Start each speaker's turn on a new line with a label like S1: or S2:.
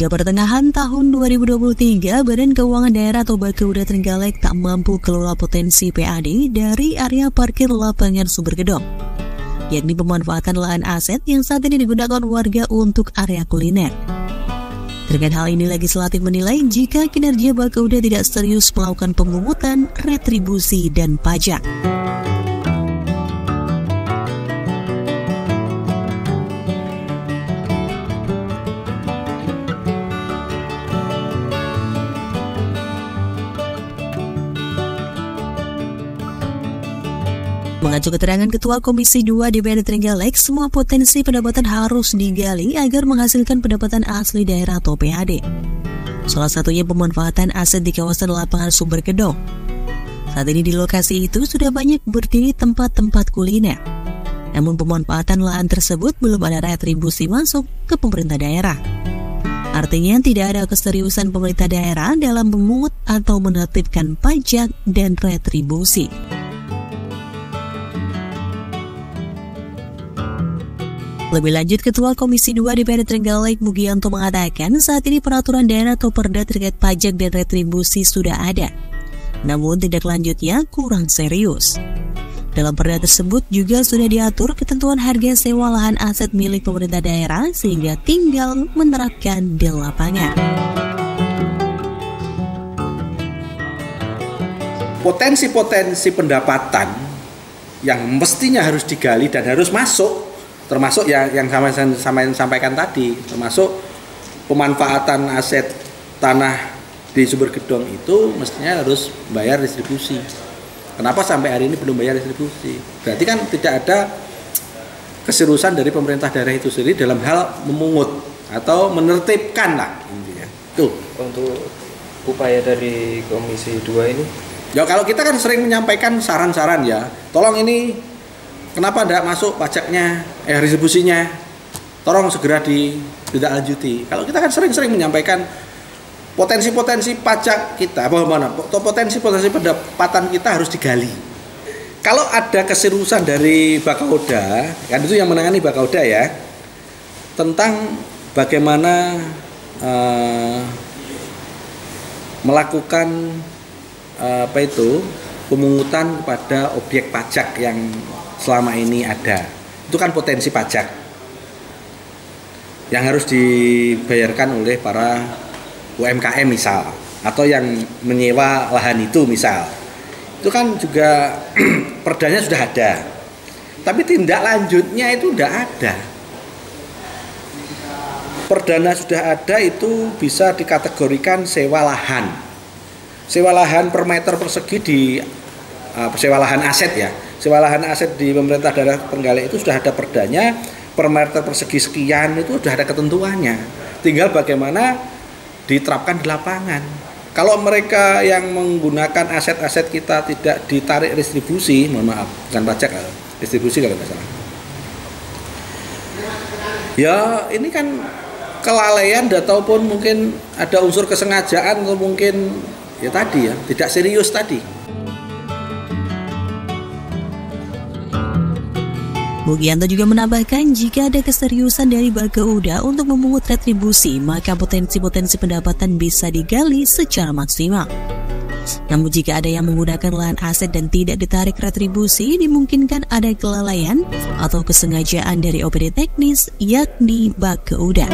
S1: Hingga pertengahan tahun 2023, Badan Keuangan Daerah atau Bapkeuda Trenggalek tak mampu kelola potensi PAD dari area parkir lapangan Sumber Gedong, yakni pemanfaatan lahan aset yang saat ini digunakan warga untuk area kuliner. Terkait hal ini, legislatif menilai jika kinerja Bapkeuda tidak serius melakukan pemungutan, retribusi, dan pajak. Mengacu keterangan Ketua Komisi 2 DPRD Trenggalek, semua potensi pendapatan harus digali agar menghasilkan pendapatan asli daerah atau PAD. Salah satunya pemanfaatan aset di kawasan lapangan Sumber Gedong. Saat ini di lokasi itu sudah banyak berdiri tempat-tempat kuliner. Namun pemanfaatan lahan tersebut belum ada retribusi masuk ke pemerintah daerah. Artinya tidak ada keseriusan pemerintah daerah dalam memungut atau menertibkan pajak dan retribusi. Lebih lanjut, Ketua Komisi 2 DPRD Trenggalek Mugianto mengatakan saat ini peraturan daerah atau perda terkait pajak dan retribusi sudah ada. Namun tindak lanjutnya kurang serius. Dalam perda tersebut juga sudah diatur ketentuan harga sewa lahan aset milik pemerintah daerah sehingga tinggal menerapkan di lapangan.
S2: Potensi-potensi pendapatan yang mestinya harus digali dan harus masuk, termasuk yang saya sampaikan tadi, termasuk pemanfaatan aset tanah di Sumber Gedong itu mestinya harus bayar distribusi. Kenapa sampai hari ini belum bayar distribusi? Berarti kan tidak ada keseriusan dari pemerintah daerah itu sendiri dalam hal memungut atau menertibkan lah intinya. Tuh. Untuk upaya dari Komisi 2 ini? Ya kalau kita kan sering menyampaikan saran-saran ya, tolong ini kenapa tidak masuk pajaknya, retribusinya, tolong segera ditindaklanjuti. Kalau kita kan sering-sering menyampaikan potensi-potensi pajak kita, potensi-potensi pendapatan kita harus digali. Kalau ada keseriusan dari Bapkeuda, kan itu yang menangani Bapkeuda ya, tentang bagaimana melakukan pemungutan kepada objek pajak yang selama ini ada. Itu kan potensi pajak yang harus dibayarkan oleh para UMKM misal, atau yang menyewa lahan itu misal. Itu kan juga perdanya sudah ada, tapi tindak lanjutnya itu tidak ada. Perdana sudah ada, itu bisa dikategorikan sewa lahan. Sewa lahan per meter persegi di sewa lahan aset ya. Sewa lahan aset di pemerintah daerah Trenggalek itu sudah ada perdanya, per meter persegi sekian itu sudah ada ketentuannya. Tinggal bagaimana diterapkan di lapangan. Kalau mereka yang menggunakan aset-aset kita tidak ditarik retribusi, mohon maaf, bukan pajak, retribusi kalau nggak salah. Ya ini kan kelalaian ataupun mungkin ada unsur kesengajaan atau mungkin ya tadi ya tidak serius tadi.
S1: Mugianto juga menambahkan jika ada keseriusan dari Bapkeuda untuk memungut retribusi, maka potensi-potensi pendapatan bisa digali secara maksimal. Namun jika ada yang menggunakan lahan aset dan tidak ditarik retribusi, dimungkinkan ada kelalaian atau kesengajaan dari OPD teknis yakni Bapkeuda.